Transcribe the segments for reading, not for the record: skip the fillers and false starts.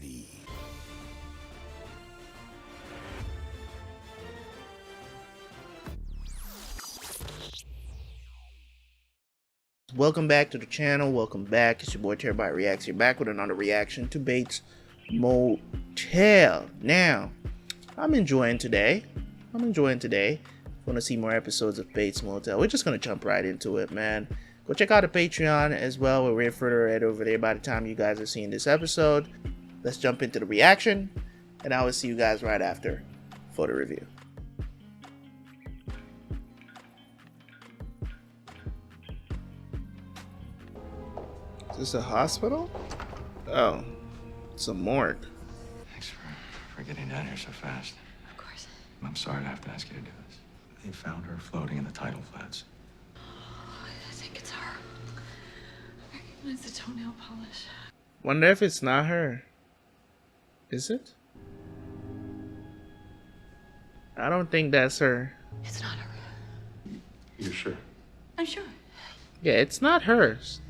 ready. Welcome back to the channel. Welcome back. It's your boy Terabyt Reacts here, back with another reaction to Bates Motel. Now, I'm enjoying today. Want to see more episodes of Bates Motel. We're just gonna jump right into it, man. Go check out the Patreon as well. We're further ahead over there by the time you guys are seeing this episode. Let's jump into the reaction, and I will see you guys right after for the review. Is this a hospital? Oh, it's a morgue. Thanks for getting down here so fast. Of course. I'm sorry to have to ask you to do this. They found her floating in the tidal flats. Oh, I think it's her. I recognize the toenail polish. Wonder if it's not her. Is it? I don't think that's her. It's not her. You're sure? I'm sure. Yeah, it's not hers.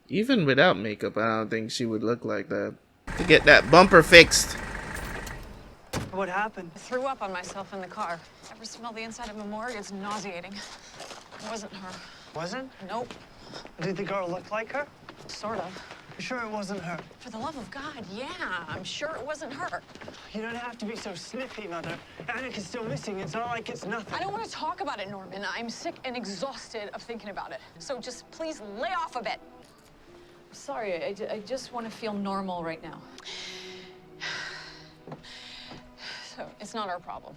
Even without makeup, I don't think she would look like that. To get that bumper fixed. What happened? I threw up on myself in the car. Ever smell the inside of a morgue? It's nauseating. It wasn't her. Wasn't? Nope. Did the girl look like her? Sort of. You sure it wasn't her? For the love of God, yeah. I'm sure it wasn't her. You don't have to be so snippy, Mother. Annika's still missing. It's not like it's nothing. I don't want to talk about it, Norman. I'm sick and exhausted of thinking about it. So just please lay off a bit. Sorry, I just want to feel normal right now. So, it's not our problem.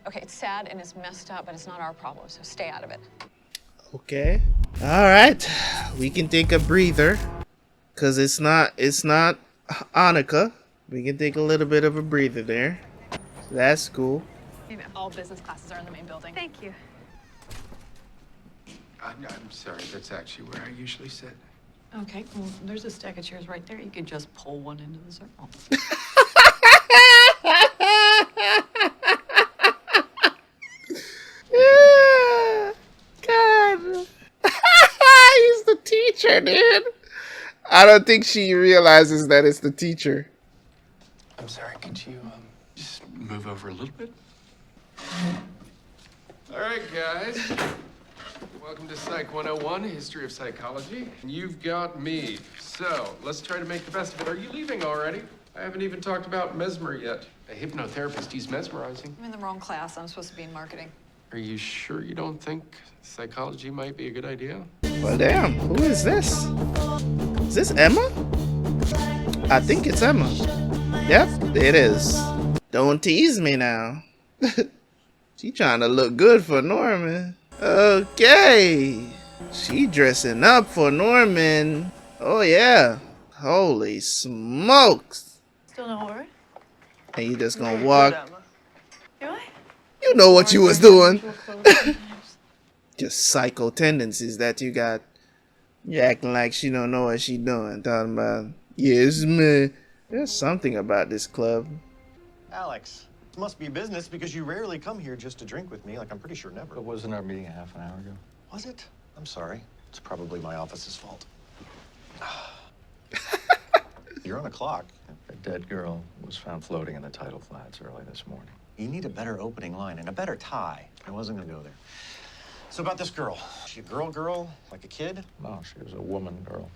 Okay, it's sad and it's messed up, but it's not our problem, so stay out of it. Okay. Alright. We can take a breather. Cause it's not Annika. We can take a little bit of a breather there. That's cool. You know, all business classes are in the main building. Thank you. I'm sorry, that's actually where I usually sit. Okay, well, there's a stack of chairs right there. You could just pull one into the circle. God. He's the teacher, dude. I don't think she realizes that it's the teacher. I'm sorry, could you just move over a little bit? All right, guys. Welcome to Psych 101, History of Psychology. You've got me. So, let's try to make the best of it. Are you leaving already? I haven't even talked about mesmer yet. A hypnotherapist, he's mesmerizing. I'm in the wrong class. I'm supposed to be in marketing. Are you sure you don't think psychology might be a good idea? Well, damn. Who is this? Is this Emma? I think it's Emma. Yep, it is. Don't tease me now. She trying to look good for Norman. Okay. She dressing up for Norman. Oh, yeah. Holy smokes. Still no word? And you just gonna Very walk. good, Emma. Do I? You know what you was doing. Sometimes. Just psycho tendencies that you got. You acting like she don't know what she doing. Talking about, yes, man. There's something about this club. Alex, it must be business because you rarely come here just to drink with me. Like, I'm pretty sure never. But wasn't our meeting a half an hour ago? Was it? I'm sorry. It's probably my office's fault. You're on the clock. A dead girl was found floating in the tidal flats early this morning. You need a better opening line and a better tie. I wasn't gonna go there. So about this girl. She a girl, like a kid? No, she was a woman girl,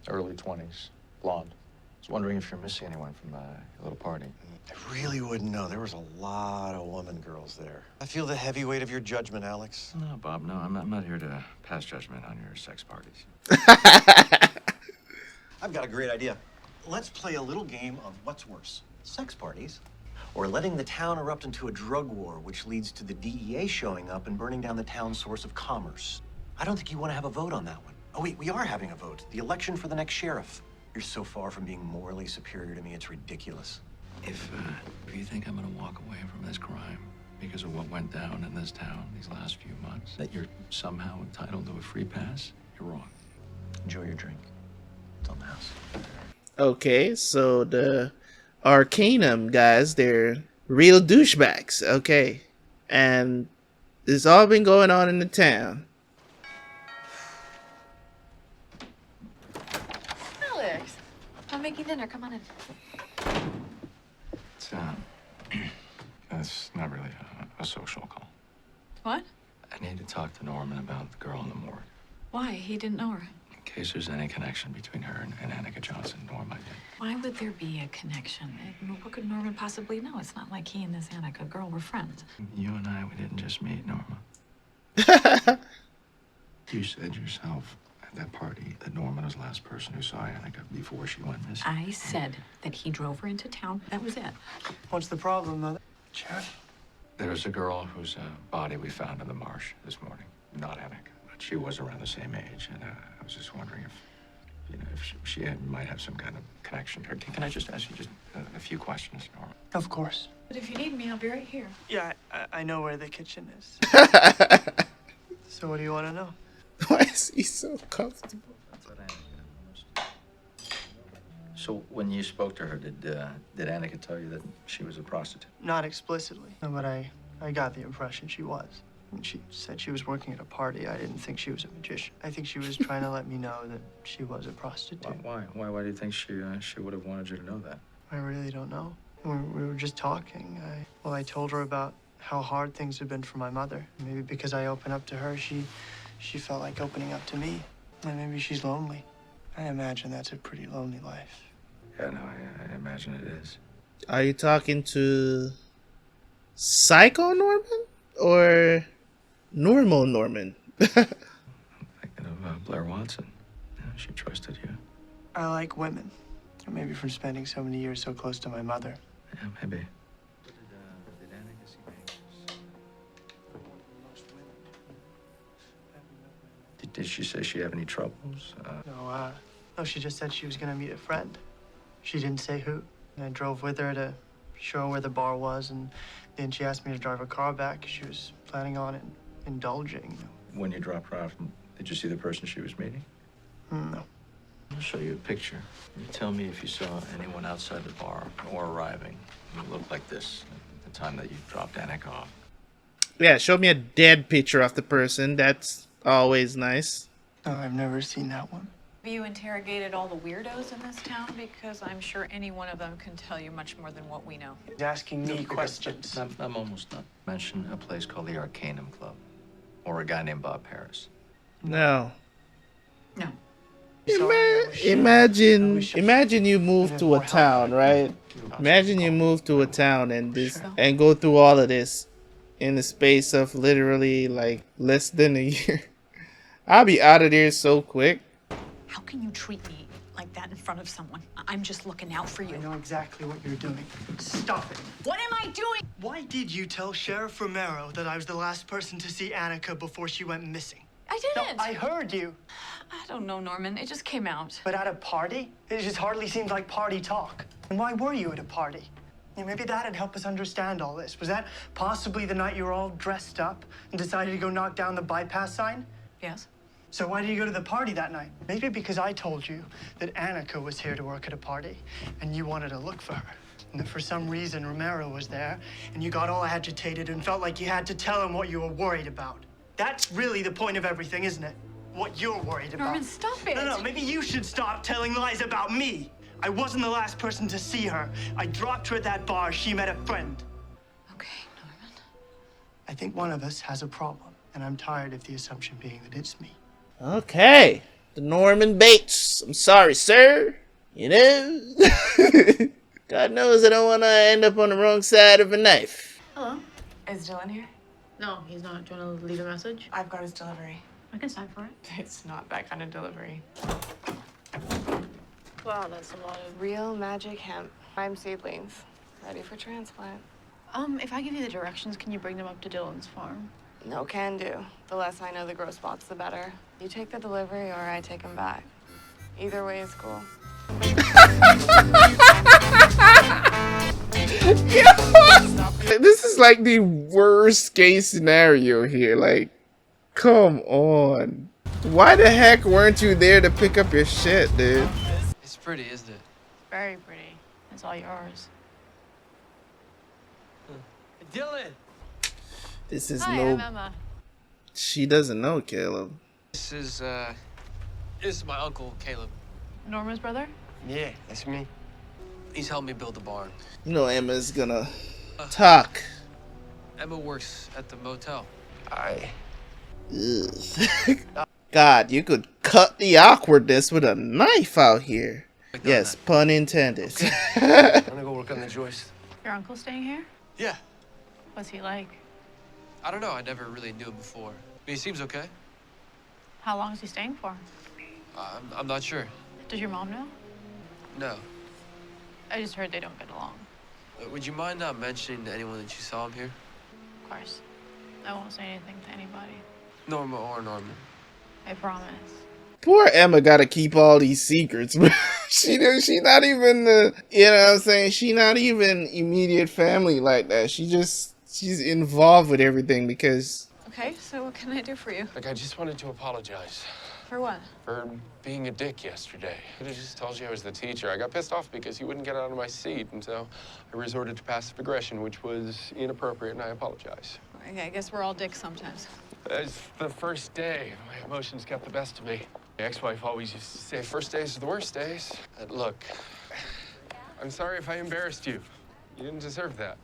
early 20s, blonde. I was wondering if you're missing anyone from your little party. I really wouldn't know. There was a lot of woman girls there. I feel the heavy weight of your judgment, Alex. No, Bob, no, I'm not here to pass judgment on your sex parties. I've got a great idea. Let's play a little game of what's worse, sex parties, or letting the town erupt into a drug war, which leads to the DEA showing up and burning down the town's source of commerce. I don't think you want to have a vote on that one. Oh, wait, we are having a vote. The election for the next sheriff. You're so far from being morally superior to me, it's ridiculous. If you think I'm gonna walk away from this crime because of what went down in this town these last few months, that you're somehow entitled to a free pass, you're wrong. Enjoy your drink. It's on the house. Okay, so the Arcanum guys, they're real douchebags. Okay. And it's all been going on in the town. Alex, I'm making dinner. Come on in. That's not really a social call. What? I need to talk to Norman about the girl in the morgue. Why? He didn't know her. In case there's any connection between her and Annika Johnson, Norma did. Why would there be a connection? What could Norman possibly know? It's not like he and this Annika girl were friends. You and I, we didn't just meet, Norma. You said yourself at that party that Norman was the last person who saw Annika before she went missing. I said that he drove her into town. That was it. What's the problem, Mother? Sheriff? There's a girl whose body we found in the marsh this morning. Not Annika, but she was around the same age, and I was just wondering if she might have some kind of connection here. Can I just ask you just a few questions, Norma? Of course. But if you need me, I'll be right here. Yeah, I know where the kitchen is. So what do you want to know? Why is he so comfortable? So when you spoke to her, did Annika tell you that she was a prostitute? Not explicitly. No, but I got the impression she was. When she said she was working at a party, I didn't think she was a magician. I think she was trying to let me know that she was a prostitute. Why do you think she would have wanted you to know that? I really don't know. We were just talking. I told her about how hard things had been for my mother. Maybe because I opened up to her, she felt like opening up to me. And maybe she's lonely. I imagine that's a pretty lonely life. Yeah, no, I imagine it is. Are you talking to Psycho Norman or Normal Norman? Thinking of Blair Watson. Yeah, she trusted you. I like women. Or maybe from spending so many years so close to my mother. Yeah, maybe. Did she say she had any troubles? No, she just said she was gonna meet a friend. She didn't say who. And I drove with her to show her where the bar was, and then she asked me to drive her car back. She was planning on indulging. When you dropped her off, did you see the person she was meeting? No. I'll show you a picture. You tell me if you saw anyone outside the bar or arriving. It looked like this at the time that you dropped Annika off. Yeah, show me a dead picture of the person. That's always nice. No, I've never seen that one. Have you interrogated all the weirdos in this town? Because I'm sure any one of them can tell you much more than what we know. He's asking me questions. I'm almost done. Mention a place called the Arcanum Club. Or a guy named Bob Harris. No. No. Imagine you move to a town, right? Imagine you move to a town and go through all of this in the space of literally like less than a year. I'll be out of there so quick. How can you treat me like that in front of someone? I'm just looking out for you. I know exactly what you're doing. Stop it. What am I doing? Why did you tell Sheriff Romero that I was the last person to see Annika before she went missing? I No, didn't. I heard you. I don't know, Norman. It just came out. But at a party? It just hardly seems like party talk. And why were you at a party? Maybe that'd help us understand all this. Was that possibly the night you were all dressed up and decided to go knock down the bypass sign? Yes. So why did you go to the party that night? Maybe because I told you that Annika was here to work at a party and you wanted to look for her. And that for some reason Romero was there and you got all agitated and felt like you had to tell him what you were worried about. That's really the point of everything, isn't it? What you're worried about. Norman, stop it. No, maybe you should stop telling lies about me. I wasn't the last person to see her. I dropped her at that bar. She met a friend. Okay, Norman. I think one of us has a problem, and I'm tired of the assumption being that it's me. Okay. The Norman Bates. I'm sorry, sir. You know? God knows I don't want to end up on the wrong side of a knife. Hello. Is Dylan here? No, he's not. Do you want to leave a message? I've got his delivery. I can sign for it. It's not that kind of delivery. Wow, that's a lot of... Real magic hemp. Prime seedlings. Ready for transplant. If I give you the directions, can you bring them up to Dylan's farm? No can do. The less I know the grow spots, the better. You take the delivery or I take them back. Either way is cool. This is like the worst case scenario here. Like, come on. Why the heck weren't you there to pick up your shit, dude? It's pretty, isn't it? Very pretty. It's all yours. Dylan! This is Hi, no... I'm Emma. She doesn't know, Caleb. This is my uncle, Caleb. Norma's brother? Yeah, that's me. He's helped me build the barn. You know Emma's gonna talk. Emma works at the motel. Ugh. God, you could cut the awkwardness with a knife out here. Yes, pun intended. I'm gonna go work on the joist. Your uncle staying here? Yeah. What's he like? I don't know. I never really knew him before. He seems okay. How long is he staying for? I'm not sure. Does your mom know? No. I just heard they don't get along. Would you mind not mentioning to anyone that you saw him here? Of course. I won't say anything to anybody. Norma or Norman. I promise. Poor Emma gotta keep all these secrets, bro. She not even the, you know what I'm saying? She not even immediate family like that. She's involved with everything because. Okay, so what can I do for you? Look, I just wanted to apologize For what? for being a dick yesterday. I could have just told you I was the teacher. I got pissed off because he wouldn't get out of my seat, and so I resorted to passive aggression, which was inappropriate, and I apologize. I guess we're all dicks sometimes. It's the first day. My emotions got the best of me. My ex-wife always used to say, first days are the worst days. Look, I'm sorry if I embarrassed you. You didn't deserve that.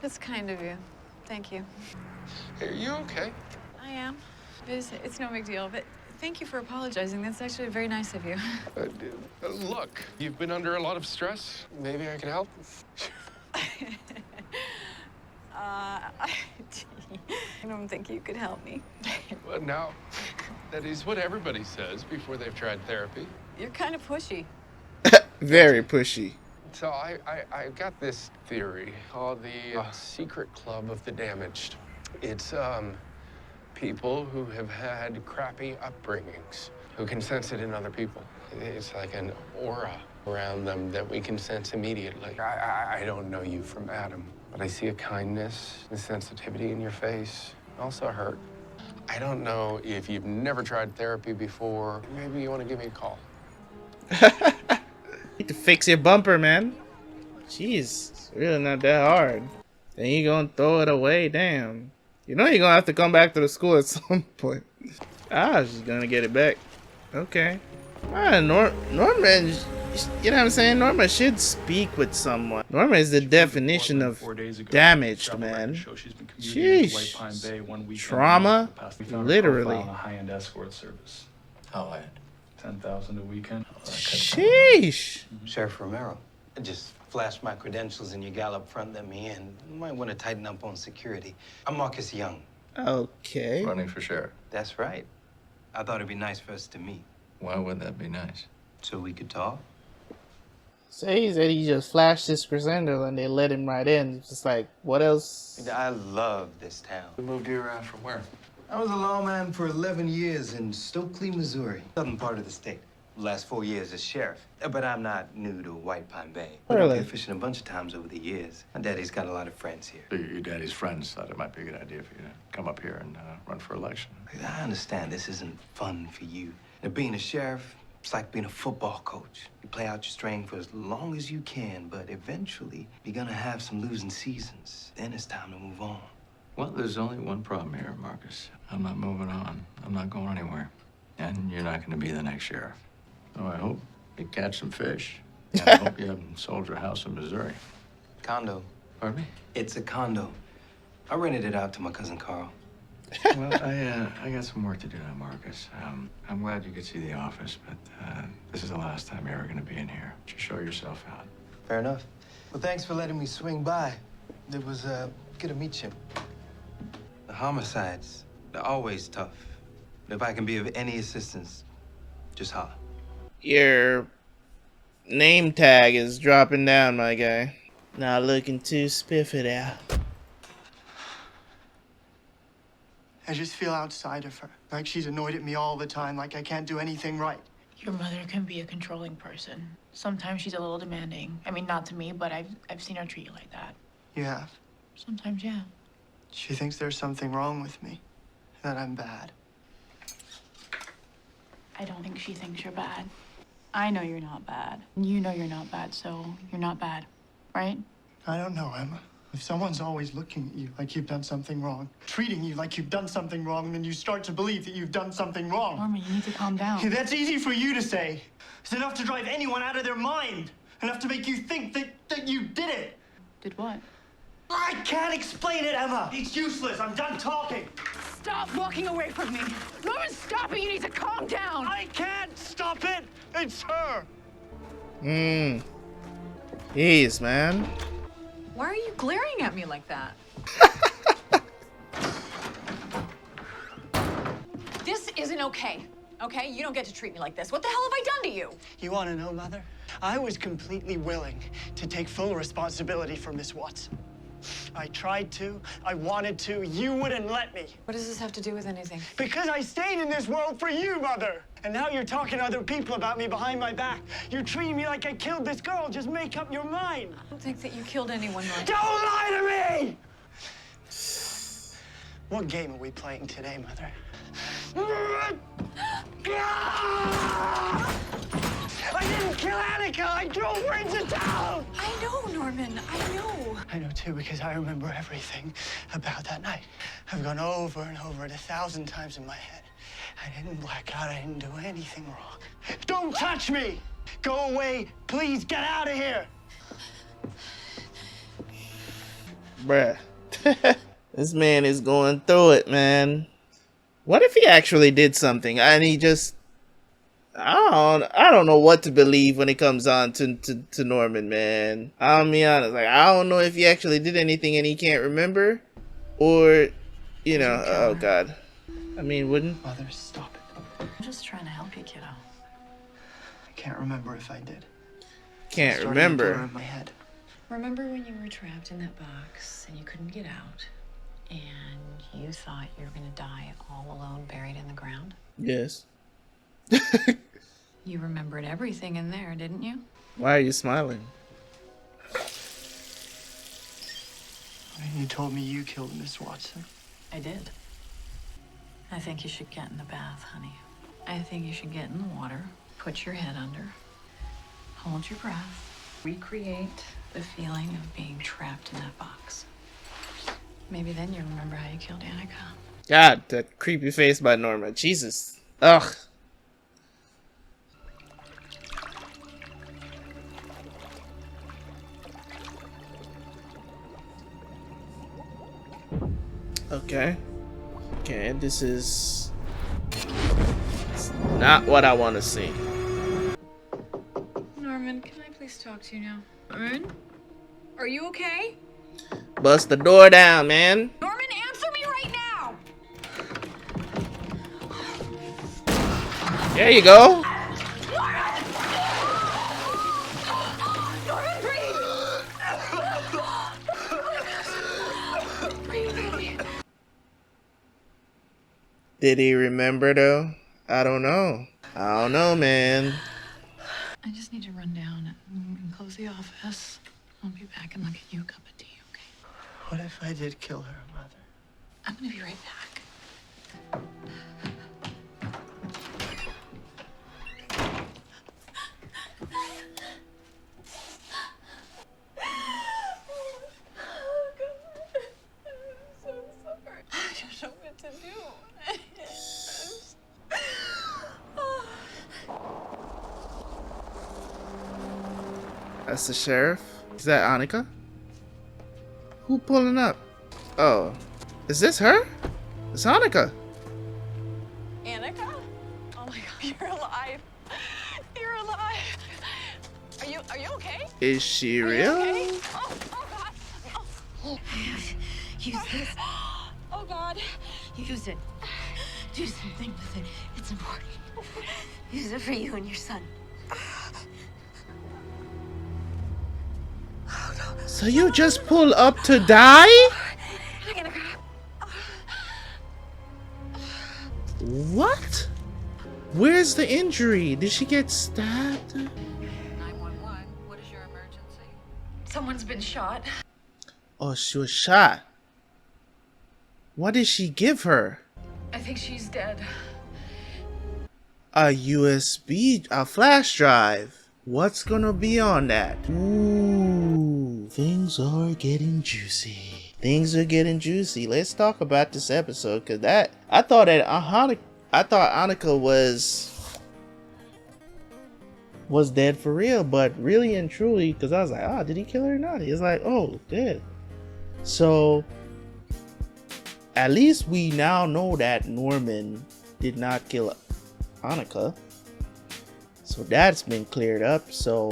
That's kind of you. Thank you. Are you okay? I am. It's no big deal, but thank you for apologizing. That's actually very nice of you. Look, you've been under a lot of stress. Maybe I can help. I don't think you could help me. Well, now, that is what everybody says before they've tried therapy. You're kind of pushy. Very pushy. So I got this theory called the Secret Club of the Damaged. It's people who have had crappy upbringings, who can sense it in other people. It's like an aura around them that we can sense immediately. I don't know you from Adam, but I see a kindness and sensitivity in your face, also a hurt. I don't know if you've never tried therapy before. Maybe you want to give me a call. Need to fix your bumper, man. Jeez, it's really not that hard. Then you gonna throw it away, damn. You know you're gonna have to come back to the school at some point. She's gonna get it back. Okay. Norma, you know what I'm saying? Norma should speak with someone. Norma is the definition of damaged, man. Sheesh. Trauma? Literally. High-end escort service. How high? 10,000 a weekend. Sheesh. Sheriff Romero, I just flashed my credentials and your gal up front let me in. You might want to tighten up on security. I'm Marcus Young. Okay. Running for sheriff. That's right. I thought it'd be nice for us to meet. Why would that be nice? So we could talk? So he said he just flashed his credential and they let him right in. It's just like, what else? I love this town. We moved here from where? I was a lawman for 11 years in Stokely, Missouri, southern part of the state. Last 4 years as sheriff. But I'm not new to White Pine Bay. I've Really? been fishing a bunch of times over the years. My daddy's got a lot of friends here. So your daddy's friends thought it might be a good idea for you to come up here and run for election. I understand this isn't fun for you. Now, being a sheriff, it's like being a football coach. You play out your string for as long as you can, but eventually you're gonna have some losing seasons. Then it's time to move on. Well, there's only one problem here, Marcus. I'm not moving on. I'm not going anywhere. And you're not going to be the next sheriff. So I hope you catch some fish. And I hope you haven't sold your house in Missouri. Condo. Pardon me? It's a condo. I rented it out to my cousin Carl. Well, I got some work to do now, Marcus. I'm glad you could see the office, but this is the last time you're ever going to be in here. Just show yourself out. Fair enough. Well, thanks for letting me swing by. It was good to meet you. The homicides, they're always tough. If I can be of any assistance, just holler. Your name tag is dropping down, my guy. Not looking too spiffy there. I just feel outside of her. Like she's annoyed at me all the time, like I can't do anything right. Your mother can be a controlling person. Sometimes she's a little demanding. I mean, not to me, but I've seen her treat you like that. You have? Sometimes, yeah. She thinks there's something wrong with me, that I'm bad. I don't think she thinks you're bad. I know you're not bad. You know you're not bad, so you're not bad, right? I don't know, Emma. If someone's always looking at you like you've done something wrong, treating you like you've done something wrong, then you start to believe that you've done something wrong. Norma, you need to calm down. That's easy for you to say. It's enough to drive anyone out of their mind. Enough to make you think that you did it. Did what? I can't explain it, Emma. It's useless. I'm done talking. Stop walking away from me. Norman, stop it. You need to calm down. I can't stop it. It's her. Jeez, man. Why are you glaring at me like that? This isn't okay. Okay? You don't get to treat me like this. What the hell have I done to you? You want to know, Mother? I was completely willing to take full responsibility for Miss Watts. I tried to. I wanted to. You wouldn't let me. What does this have to do with anything? Because I stayed in this world for you, Mother. And now you're talking to other people about me behind my back. You're treating me like I killed this girl. Just make up your mind. I don't think that you killed anyone, Norman. Don't lie to me! What game are we playing today, Mother? I didn't kill Annika! I drove her into town! I know, Norman. I know. I know, too, because I remember everything about that night. I've gone over and over it 1,000 times in my head. I didn't black out. I didn't do anything wrong. Don't touch me! Go away. Please get out of here. Bruh. This man is going through it, man. What if he actually did something and he just... I don't know what to believe when it comes on to Norman, man. I'll be honest. Like, I don't know if he actually did anything and he can't remember. Or, you know, oh God. I mean, wouldn't... Mother, stop it. I'm just trying to help you, kiddo. I can't remember if I did. Can't Starting to blur remember. in my head. Remember when you were trapped in that box and you couldn't get out? And you thought you were going to die all alone, buried in the ground? Yes. You remembered everything in there, didn't you? Why are you smiling? You told me you killed Miss Watson. I did. I think you should get in the bath, honey. I think you should get in the water, put your head under, hold your breath, recreate the feeling of being trapped in that box. Maybe then you'll remember how you killed Annika. God, that creepy face by Norma. Jesus. Ugh. Okay. Okay, this is... It's not what I want to see. Norman, can I please talk to you now? Norman? Are you okay? Bust the door down, man. Norman, answer me right now! There you go. Norman, breathe! Did he remember though? I don't know. I don't know, man. I just need to run down and close the office. I'll be back and I'll get you a cup of tea, okay? What if I did kill her, Mother? I'm gonna be right back. That's the sheriff. Is that Annika? Who pulling up? Oh, is this her? It's Annika. Annika? Oh my God, you're alive. You're alive. Are you okay? Is she Are real? you okay? Oh God. Oh. Use this. Oh God. Use it. Do something with it. It's important. Use it for you and your son. So you just pull up to die? What? Where's the injury? Did she get stabbed? 911. What is your emergency? Someone's been shot. Oh, she was shot. What did she give her? I think she's dead. A USB, a flash drive. What's gonna be on that? Ooh, things are getting juicy. Things are getting juicy. Let's talk about this episode, cause I thought Annika was was dead for real. But really and truly, because I was like, oh, did he kill her or not? He's like, oh, dead. So at least we now know that Norman did not kill Annika. So that's been cleared up. So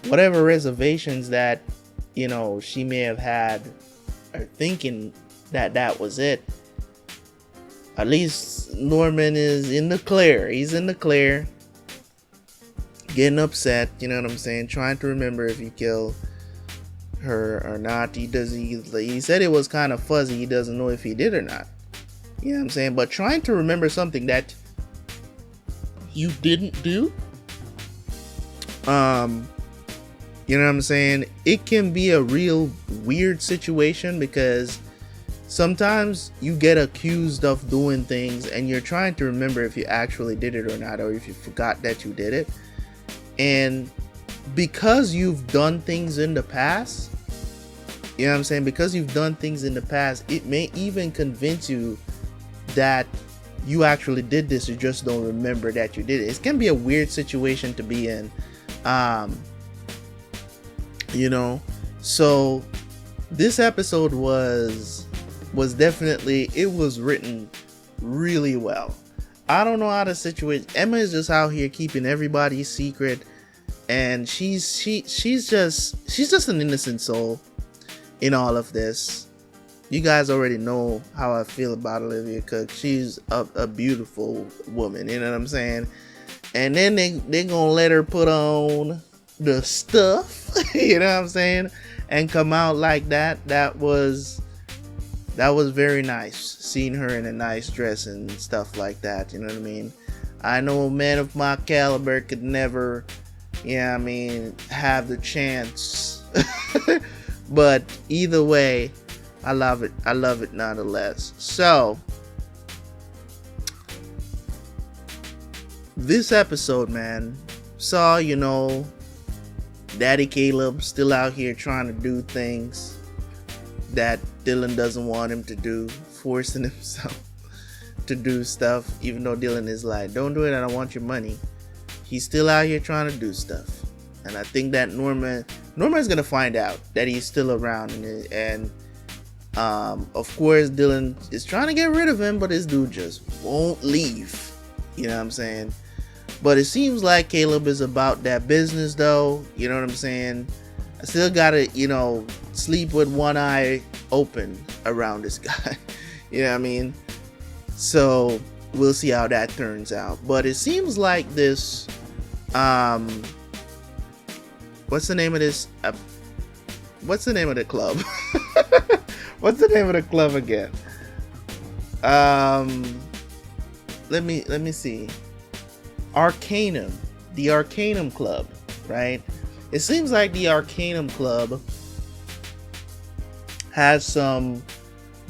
whatever reservations that, you know, she may have had, or thinking that that was it, at least Norman is in the clear. He's in the clear. Getting upset, you know what I'm saying? Trying to remember if he killed her or not. He said it was kind of fuzzy. He doesn't know if he did or not. You know what I'm saying? But trying to remember something that you didn't do, you know what I'm saying? It can be a real weird situation, because sometimes you get accused of doing things and you're trying to remember if you actually did it or not, or if you forgot that you did it. And because you've done things in the past, you know what I'm saying? Because you've done things in the past, it may even convince you that you actually did this. You just don't remember that you did it. It can be a weird situation to be in. You know, so this episode was definitely, it was written really well. I don't know how to situate. Emma is just out here keeping everybody's secret, and she's just an innocent soul in all of this. You guys already know how I feel about Olivia Cook. She's a beautiful woman, you know what I'm saying? And then they gonna let her put on the stuff, you know what I'm saying, and come out like that. That was very nice, seeing her in a nice dress and stuff like that, you know what I mean? I know a man of my caliber could never, yeah, I mean, have the chance. But either way, I love it nonetheless. So this episode, man, saw, you know, Daddy Caleb still out here trying to do things that Dylan doesn't want him to do, forcing himself to do stuff, even though Dylan is like, don't do it, I don't want your money. He's still out here trying to do stuff. And I think that Norma is gonna find out that he's still around, and of course Dylan is trying to get rid of him, but this dude just won't leave, you know what I'm saying? But it seems like Caleb is about that business, though, you know what I'm saying? I still gotta, you know, sleep with one eye open around this guy. You know what I mean? So we'll see how that turns out. But it seems like this, what's the name of this? What's the name of the club? What's the name of the club again? Let me see. Arcanum, the Arcanum Club, right? It seems like the Arcanum Club has some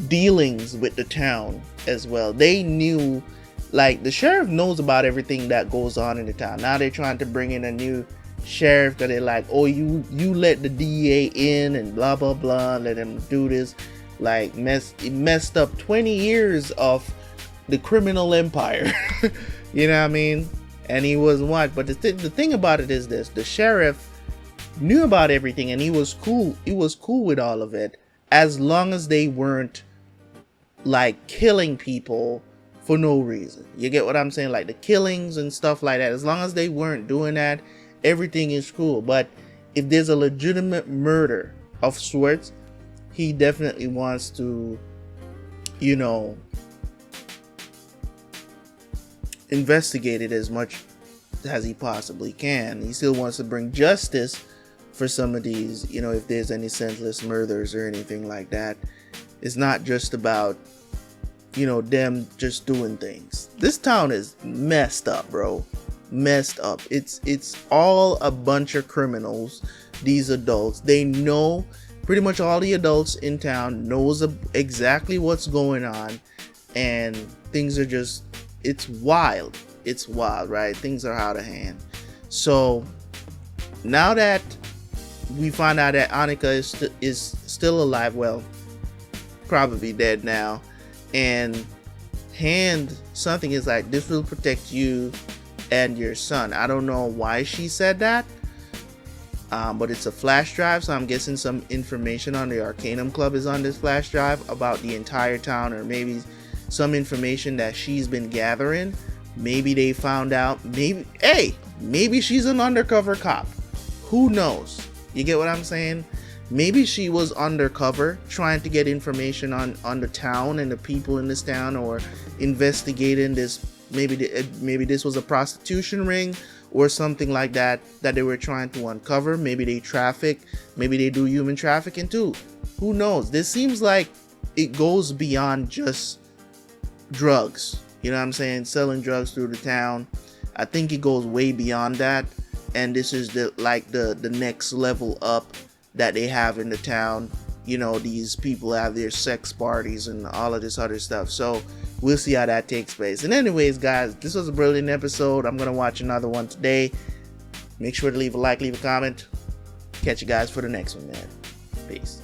dealings with the town as well. They knew, like, the sheriff knows about everything that goes on in the town. Now they're trying to bring in a new sheriff that they're like, oh, you let the DEA in and blah blah blah, let him do this, like messed up 20 years of the criminal empire. You know what I mean? And he was what? But the thing about it is this: the sheriff knew about everything, and he was cool. He was cool with all of it, as long as they weren't like killing people for no reason. You get what I'm saying? Like the killings and stuff like that. As long as they weren't doing that, everything is cool. But if there's a legitimate murder of sorts, he definitely wants to, you know, investigate it as much as he possibly can. He still wants to bring justice for some of these, you know, if there's any senseless murders or anything like that. It's not just about, you know, them just doing things. This town is messed up, bro. Messed up. It's all a bunch of criminals. These adults, they know, pretty much all the adults in town knows exactly what's going on, and things are just, it's wild. It's wild, right? Things are out of hand. So now that we find out that Annika is still alive, well, probably dead now, and hand something is like, this will protect you and your son. I don't know why she said that, but it's a flash drive, so I'm guessing some information on the Arcanum Club is on this flash drive about the entire town, or maybe some information that she's been gathering. Maybe they found out, maybe she's an undercover cop. Who knows? You get what I'm saying? Maybe she was undercover trying to get information on the town and the people in this town, or investigating this. Maybe this was a prostitution ring or something like that they were trying to uncover. Maybe they traffic, maybe they do human trafficking too. Who knows? This seems like it goes beyond just drugs. You know what I'm saying? Selling drugs through the town. I think it goes way beyond that, and this is the next level up that they have in the town. You know, these people have their sex parties and all of this other stuff. So we'll see how that takes place. And anyways, guys, this was a brilliant episode. I'm gonna watch another one today. Make sure to leave a like, leave a comment. Catch you guys for the next one, man. Peace.